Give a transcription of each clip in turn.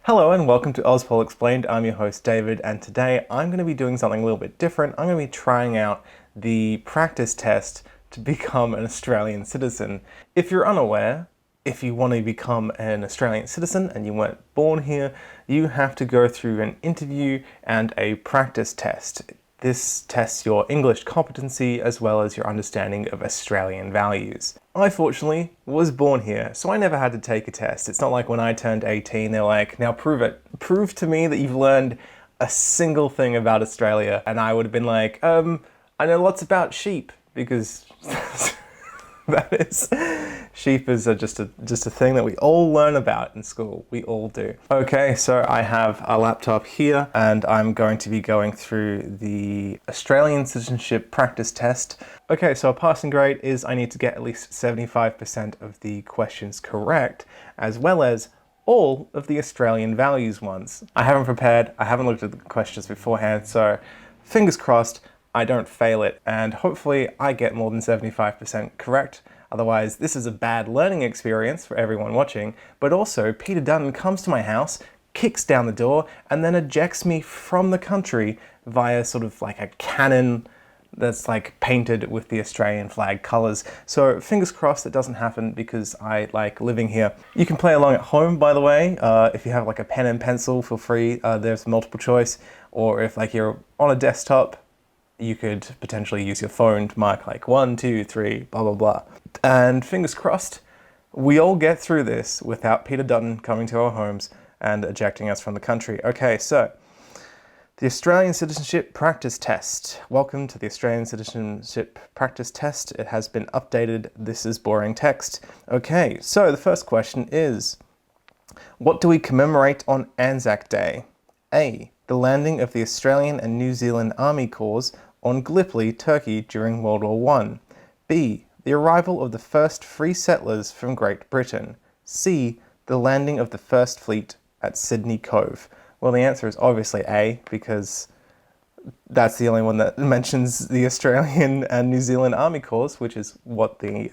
Hello and welcome to Auspol Explained. I'm your host David, and today I'm going to be doing something a little bit different. I'm going to be trying out the practice test to become an Australian citizen. If you're unaware, if you want to become an Australian citizen and you weren't born here, you have to go through an interview and a practice test. This tests your English competency as well as your understanding of Australian values. I fortunately was born here, so I never had to take a test. It's not like when I turned 18, they're like, now prove it. Prove to me that you've learned a single thing about Australia. And I would have been like, I know lots about sheep, because that is, sheep is just a thing that we all learn about in school. We all do. Okay, so I have a laptop here and I'm going to be going through the Australian Citizenship practice test. Okay, so a passing grade is I need to get at least 75% of the questions correct, as well as all of the Australian values ones. I haven't prepared, I haven't looked at the questions beforehand, so fingers crossed I don't fail it, and hopefully I get more than 75% correct. Otherwise, this is a bad learning experience for everyone watching, but also Peter Dutton comes to my house, kicks down the door, and then ejects me from the country via sort of like a cannon that's like painted with the Australian flag colours. So fingers crossed it doesn't happen, because I like living here. You can play along at home, by the way. If you have like a pen and pencil, feel free. There's multiple choice. Or if like you're on a desktop, you could potentially use your phone to mark like 1, 2, 3, blah, blah, blah. And fingers crossed, we all get through this without Peter Dutton coming to our homes and ejecting us from the country. Okay, so the Australian Citizenship Practice Test. Welcome to the Australian Citizenship Practice Test. It has been updated. This is boring text. Okay, so the first question is, what do we commemorate on Anzac Day? A, the landing of the Australian and New Zealand Army Corps on Gallipoli, Turkey during World War I. B, the arrival of the first free settlers from Great Britain. C, the landing of the first fleet at Sydney Cove. Well, the answer is obviously A, because that's the only one that mentions the Australian and New Zealand Army Corps, which is what the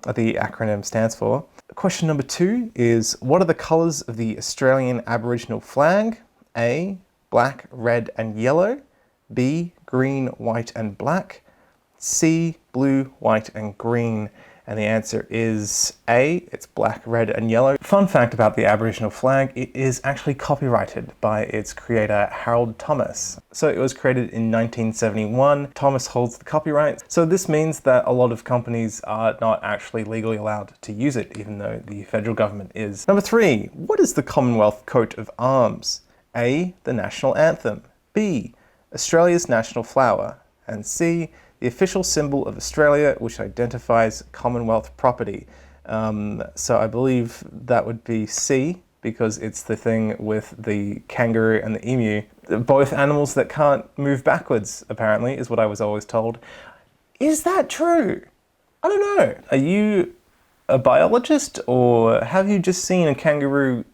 acronym stands for. Question number 2 is, what are the colours of the Australian Aboriginal flag? A, black, red and yellow. B, green, white and black. C, blue, white and green. And the answer is A, it's black, red and yellow. Fun fact about the Aboriginal flag, it is actually copyrighted by its creator, Harold Thomas. So it was created in 1971. Thomas holds the copyright. So this means that a lot of companies are not actually legally allowed to use it, even though the federal government is. Number 3, what is the Commonwealth coat of arms? A, the national anthem. B, Australia's national flower. And C, the official symbol of Australia, which identifies Commonwealth property. So I believe that would be C, because it's the thing with the kangaroo and the emu. Both animals that can't move backwards, apparently, is what I was always told. Is that true? I don't know. Are you a biologist, or have you just seen a kangaroo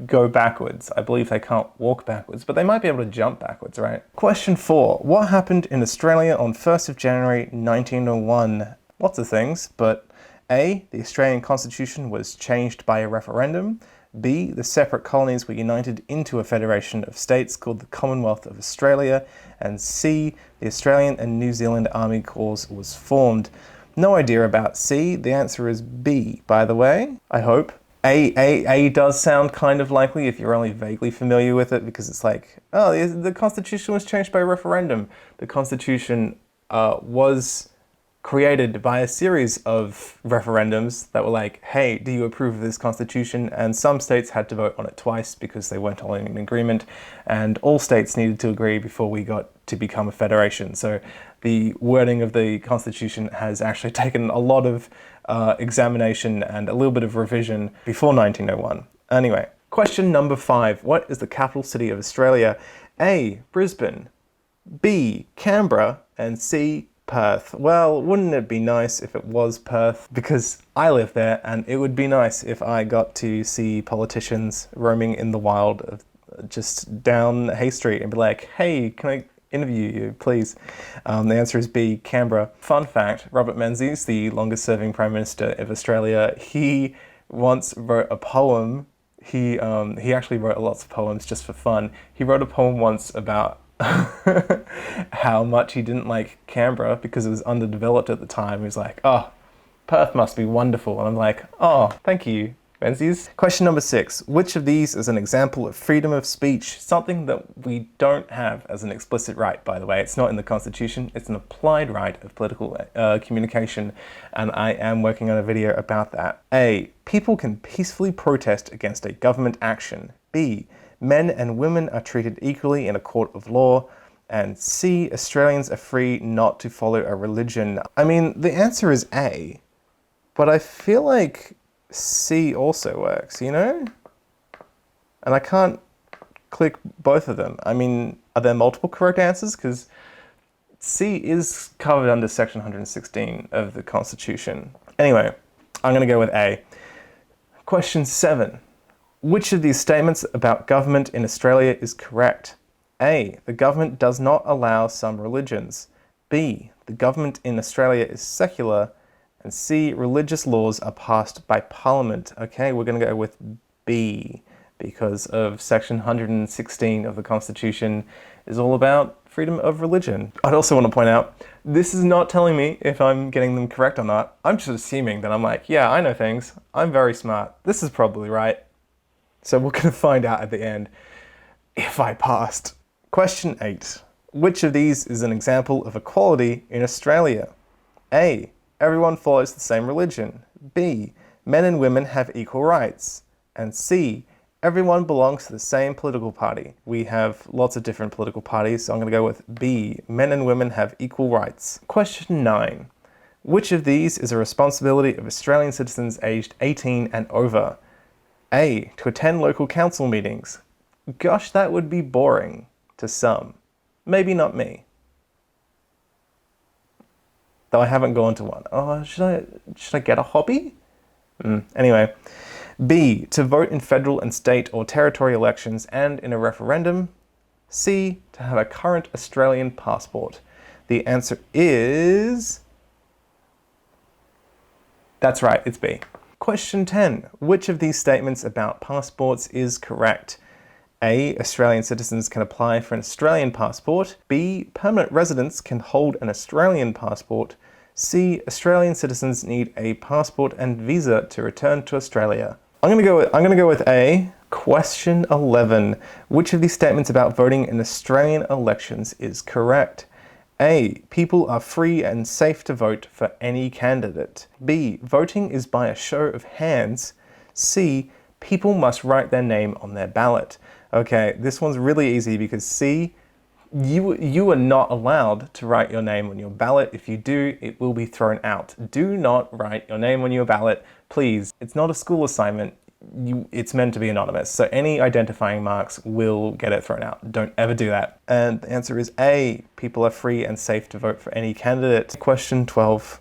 go backwards? I believe they can't walk backwards, but they might be able to jump backwards, right? Question 4. What happened in Australia on 1st of January 1901? Lots of things, but A, the Australian Constitution was changed by a referendum. B, the separate colonies were united into a federation of states called the Commonwealth of Australia. And C, the Australian and New Zealand Army Corps was formed. No idea about C. The answer is B, by the way, I hope. A does sound kind of likely if you're only vaguely familiar with it, because it's like, oh, the Constitution was changed by referendum. The Constitution was created by a series of referendums that were like, hey, do you approve of this Constitution? And some states had to vote on it twice because they weren't all in an agreement, and all states needed to agree before we got to become a federation. So the wording of the Constitution has actually taken a lot of examination and a little bit of revision before 1901. Anyway, question number 5. What is the capital city of Australia? A, Brisbane. B, Canberra. And C, Perth. Well, wouldn't it be nice if it was Perth? Because I live there, and it would be nice if I got to see politicians roaming in the wild just down Hay Street and be like, hey, can I interview you, please? The answer is B, Canberra. Fun fact, Robert Menzies, the longest serving Prime Minister of Australia, he once wrote a poem He actually wrote lots of poems just for fun. He wrote a poem once about how much he didn't like Canberra because it was underdeveloped at the time. He was like, oh, Perth must be wonderful. And I'm like, oh, thank you, Menzies. Question number 6. Which of these is an example of freedom of speech? Something that we don't have as an explicit right, by the way. It's not in the Constitution. It's an applied right of political communication. And I am working on a video about that. A. People can peacefully protest against a government action. B. Men and women are treated equally in a court of law. And C. Australians are free not to follow a religion. I mean, the answer is A. But I feel like C also works, you know? And I can't click both of them. I mean, are there multiple correct answers? Because C is covered under Section 116 of the Constitution. Anyway, I'm going to go with A. Question 7. Which of these statements about government in Australia is correct? A. The government does not allow some religions. B. The government in Australia is secular. And C, religious laws are passed by Parliament. Okay, we're going to go with B, because of Section 116 of the Constitution is all about freedom of religion. I'd also want to point out, this is not telling me if I'm getting them correct or not. I'm just assuming that I'm like, yeah, I know things. I'm very smart. This is probably right. So we're going to find out at the end if I passed. Question 8. Which of these is an example of equality in Australia? A. Everyone follows the same religion. B. Men and women have equal rights. And C. Everyone belongs to the same political party. We have lots of different political parties, so I'm going to go with B. Men and women have equal rights. Question 9. Which of these is a responsibility of Australian citizens aged 18 and over? A. To attend local council meetings. Gosh, that would be boring to some. Maybe not me. Though I haven't gone to one. Oh, should I get a hobby? Anyway. B. To vote in federal and state or territory elections and in a referendum. C. To have a current Australian passport. The answer is... That's right, it's B. Question 10. Which of these statements about passports is correct? A. Australian citizens can apply for an Australian passport. B. Permanent residents can hold an Australian passport. C. Australian citizens need a passport and visa to return to Australia. I'm gonna go with A. Question 11. Which of these statements about voting in Australian elections is correct? A. People are free and safe to vote for any candidate. B. Voting is by a show of hands. C. People must write their name on their ballot. Okay, this one's really easy because C, you are not allowed to write your name on your ballot. If you do, it will be thrown out. Do not write your name on your ballot, please. It's not a school assignment. It's meant to be anonymous. So any identifying marks will get it thrown out. Don't ever do that. And the answer is A, people are free and safe to vote for any candidate. Question 12.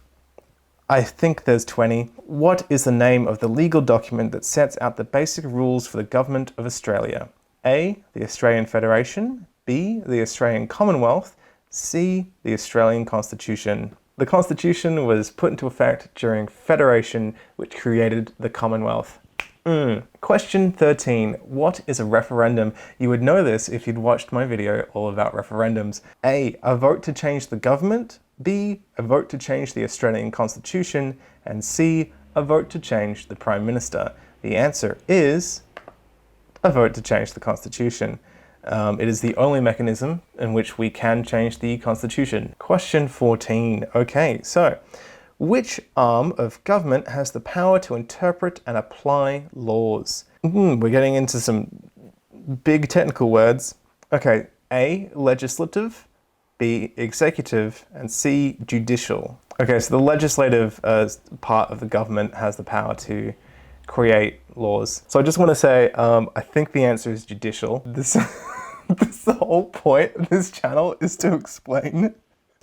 I think there's 20. What is the name of the legal document that sets out the basic rules for the government of Australia? A, the Australian Federation. B, the Australian Commonwealth. C, the Australian Constitution. The Constitution was put into effect during Federation, which created the Commonwealth. Question 13. What is a referendum? You would know this if you'd watched my video all about referendums. A vote to change the government. B, a vote to change the Australian Constitution. And C, a vote to change the Prime Minister. The answer is a vote to change the Constitution. It is the only mechanism in which we can change the Constitution. Question 14. Okay, so which arm of government has the power to interpret and apply laws? We're getting into some big technical words. Okay, A, legislative, B, executive, and C, judicial. Okay, so the legislative part of the government has the power to create laws. So I just want to say, I think the answer is judicial. This the whole point of this channel is to explain.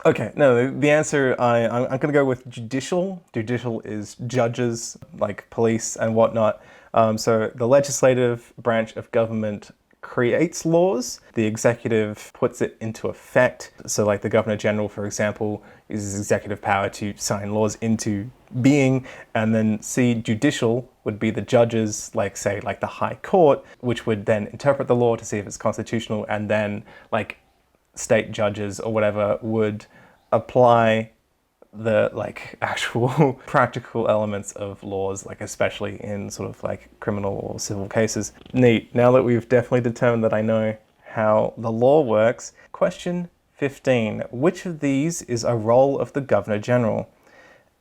Okay, no, the answer, I'm going to go with judicial. Judicial is judges, like police and whatnot. So the legislative branch of government creates laws. The executive puts it into effect. So like the Governor General, for example, uses executive power to sign laws into being. And then C, judicial, would be the judges, like say like the High Court, which would then interpret the law to see if it's constitutional, and then like state judges or whatever would apply the like actual practical elements of laws, like especially in sort of like criminal or civil cases. Neat. Now that we've definitely determined that I know how the law works, question 15. Which of these is a role of the Governor General?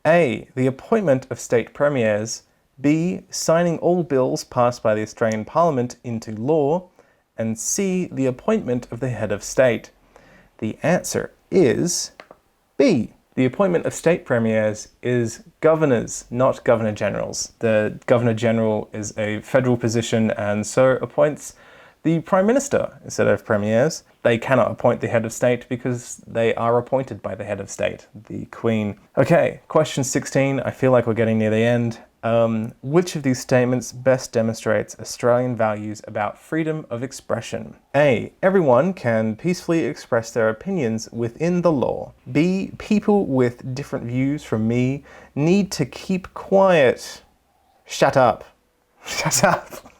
A, the appointment of state premiers. B, signing all bills passed by the Australian Parliament into law. And C, the appointment of the head of state. The answer is B. The appointment of state premiers is governors, not governor generals. The governor general is a federal position and so appoints the prime minister instead of premiers. They cannot appoint the head of state because they are appointed by the head of state, the Queen. Okay, question 16. I feel like we're getting near the end. Which of these statements best demonstrates Australian values about freedom of expression? A, everyone can peacefully express their opinions within the law. B, people with different views from me need to keep quiet. Shut up. Shut up.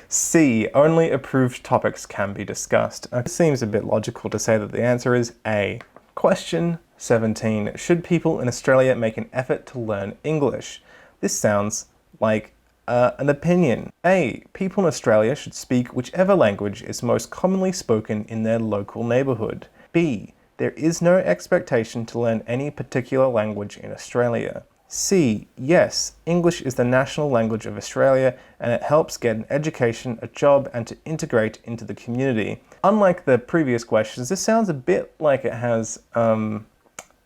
C, only approved topics can be discussed. It seems a bit logical to say that the answer is A. Question 17. Should people in Australia make an effort to learn English? This sounds like an opinion. A, people in Australia should speak whichever language is most commonly spoken in their local neighbourhood. B, there is no expectation to learn any particular language in Australia. C, yes, English is the national language of Australia and it helps get an education, a job, and to integrate into the community. Unlike the previous questions, this sounds a bit like it has, how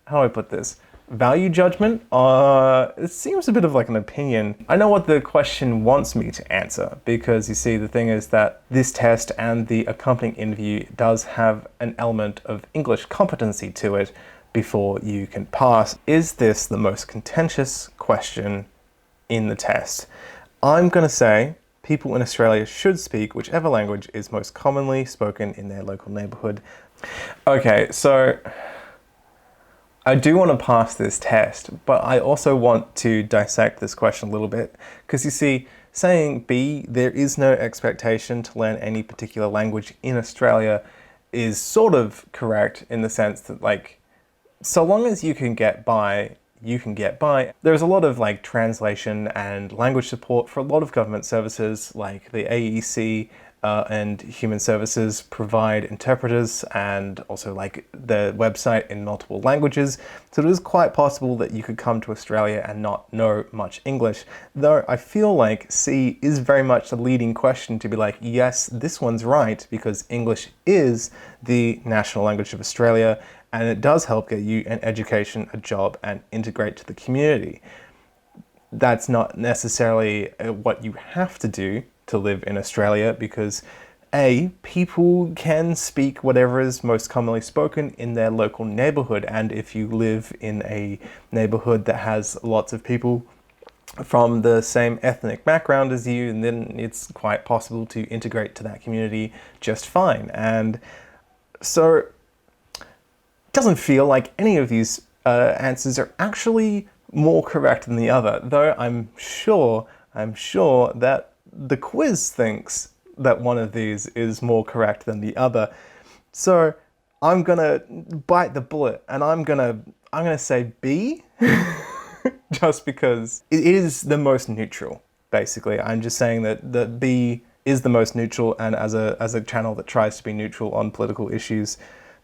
do I put this? Value judgment? It seems a bit of like an opinion. I know what the question wants me to answer, because you see, the thing is that this test and the accompanying interview does have an element of English competency to it before you can pass. Is this the most contentious question in the test? I'm going to say people in Australia should speak whichever language is most commonly spoken in their local neighbourhood. Okay, so I do want to pass this test, but I also want to dissect this question a little bit, because you see, saying B, there is no expectation to learn any particular language in Australia, is sort of correct in the sense that, like, so long as you can get by, you can get by. There's a lot of like translation and language support for a lot of government services, like the AEC and Human Services provide interpreters, and also like the website in multiple languages. So it is quite possible that you could come to Australia and not know much English, though I feel like C is very much the leading question to be like, yes, this one's right, because English is the national language of Australia, and it does help get you an education, a job, and integrate to the community. That's not necessarily what you have to do to live in Australia, because A, people can speak whatever is most commonly spoken in their local neighbourhood, and if you live in a neighbourhood that has lots of people from the same ethnic background as you, then it's quite possible to integrate to that community just fine. And so doesn't feel like any of these answers are actually more correct than the other, though I'm sure that the quiz thinks that one of these is more correct than the other. So I'm gonna bite the bullet, and I'm gonna say B, just because it is the most neutral. Basically, I'm just saying that the B is the most neutral, and as a channel that tries to be neutral on political issues,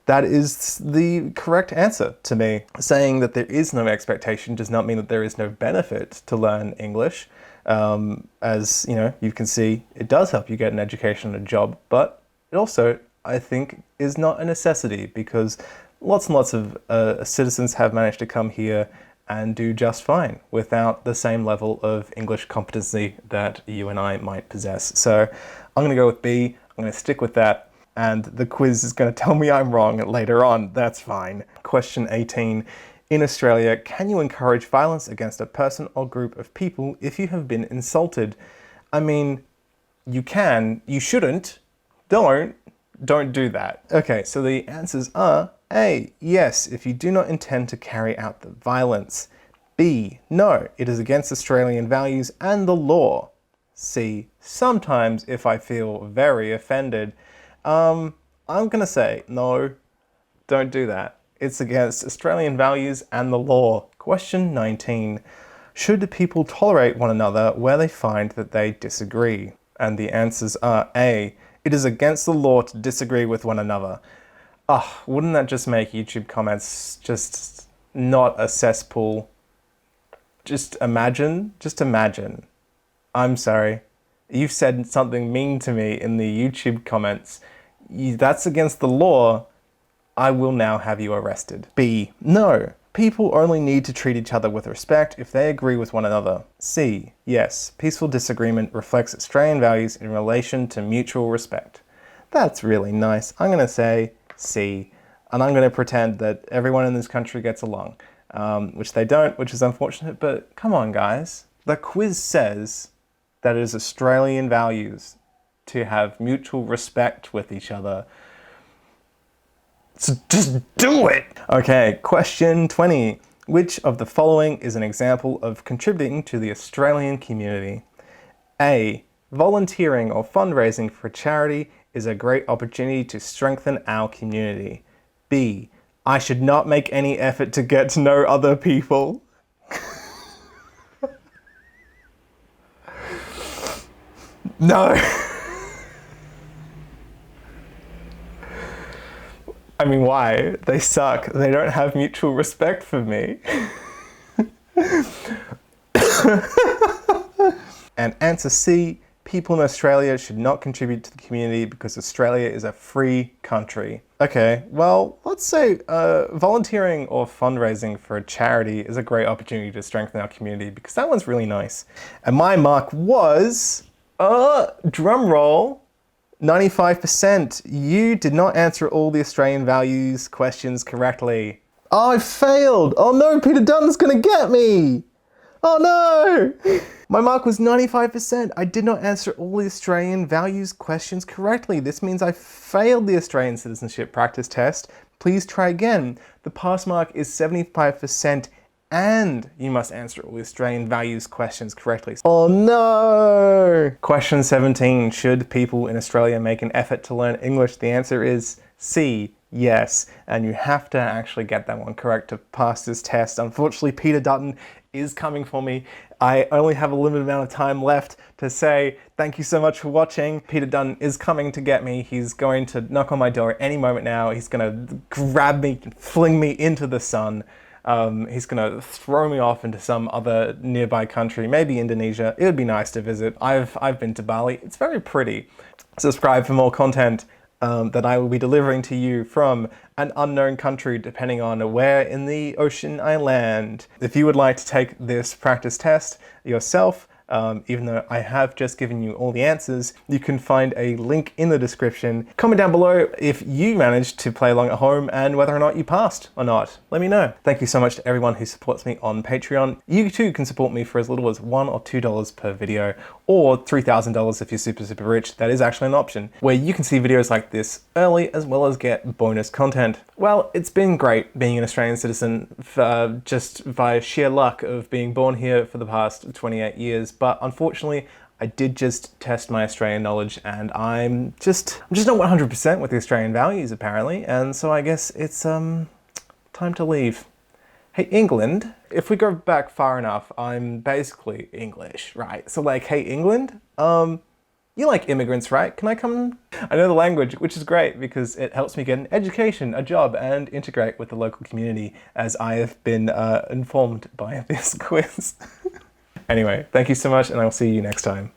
that is the correct answer to me. Saying that there is no expectation does not mean that there is no benefit to learn English. As you know, you can see, it does help you get an education and a job, but it also, I think, is not a necessity, because lots and lots of citizens have managed to come here and do just fine without the same level of English competency that you and I might possess. So I'm going to go with B. I'm going to stick with that. And the quiz is going to tell me I'm wrong later on. That's fine. Question 18. In Australia, can you encourage violence against a person or group of people if you have been insulted? I mean, You can, you shouldn't, don't do that. Okay, so the answers are A, yes, if you do not intend to carry out the violence. B, no, it is against Australian values and the law. C, sometimes if I feel very offended. I'm gonna say no, don't do that. It's against Australian values and the law. Question 19. Should people tolerate one another where they find that they disagree? And the answers are A, it is against the law to disagree with one another. Wouldn't that just make YouTube comments just not a cesspool? Just imagine. I'm sorry. You've said something mean to me in the YouTube comments. That's against the law. I will now have you arrested. B, no. People only need to treat each other with respect if they agree with one another. C, yes. Peaceful disagreement reflects Australian values in relation to mutual respect. That's really nice. I'm going to say C, and I'm going to pretend that everyone in this country gets along, which they don't, which is unfortunate, but come on, guys. The quiz says that it is Australian values to have mutual respect with each other. So just do it! Okay, question 20. Which of the following is an example of contributing to the Australian community? A, volunteering or fundraising for charity is a great opportunity to strengthen our community. B, I should not make any effort to get to know other people. No. I mean, why? They suck. They don't have mutual respect for me. And answer C, people in Australia should not contribute to the community because Australia is a free country. Okay, well, let's say volunteering or fundraising for a charity is a great opportunity to strengthen our community because that one's really nice. And my mark was, drum roll, 95%. You did not answer all the Australian values questions correctly. Oh, I failed. Oh no, Peter Dutton's gonna get me. Oh no. My mark was 95%. I did not answer all the Australian values questions correctly. This means I failed the Australian citizenship practice test. Please try again. The pass mark is 75%. And you must answer all the Australian values questions correctly. Oh no! Question 17. Should people in Australia make an effort to learn English? The answer is C, yes. And you have to actually get that one correct to pass this test. Unfortunately, Peter Dutton is coming for me. I only have a limited amount of time left to say thank you so much for watching. Peter Dutton is coming to get me. He's going to knock on my door at any moment now. He's going to grab me and fling me into the sun. He's gonna throw me off into some other nearby country, maybe Indonesia. It would be nice to visit. I've been to Bali. It's very pretty. Subscribe for more content that I will be delivering to you from an unknown country, depending on where in the ocean I land. If you would like to take this practice test yourself, even though I have just given you all the answers, you can find a link in the description. Comment down below if you managed to play along at home and whether or not you passed or not. Let me know. Thank you so much to everyone who supports me on Patreon. You too can support me for as little as $1 or $2 per video, or $3,000 if you're super rich. That is actually an option, where you can see videos like this early as well as get bonus content. Well, it's been great being an Australian citizen just by sheer luck of being born here for the past 28 years. But unfortunately, I did just test my Australian knowledge and I'm just not 100% with the Australian values apparently. And so I guess it's time to leave. Hey, England, if we go back far enough, I'm basically English, right? So like, hey, England, you like immigrants, right? Can I come? I know the language, which is great because it helps me get an education, a job, and integrate with the local community, as I have been informed by this quiz. Anyway, thank you so much, and I'll see you next time.